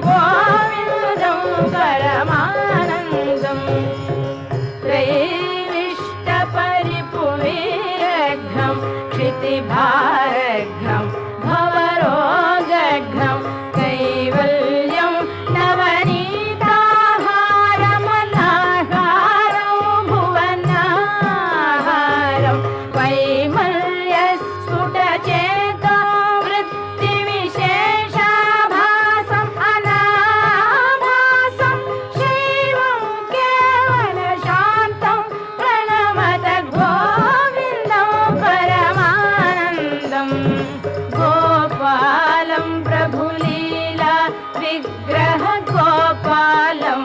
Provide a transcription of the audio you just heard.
गोविन्दं परमानन्दम् त्रैविष्टपरिपुविरघ्नं क्षितिभारघ्नं भवरोगघ्नं कैवल्यं नवनीताहारमनाहारं भुवनाहारं वैमल्यस्फुटचेतो वृत्तिविशेषाभासम् अनाभासं शैवं केवलशान्तं प्रणमत गोविन्दं परमानन्दम् गोपालं प्रभुलीला विग्रह गोपालं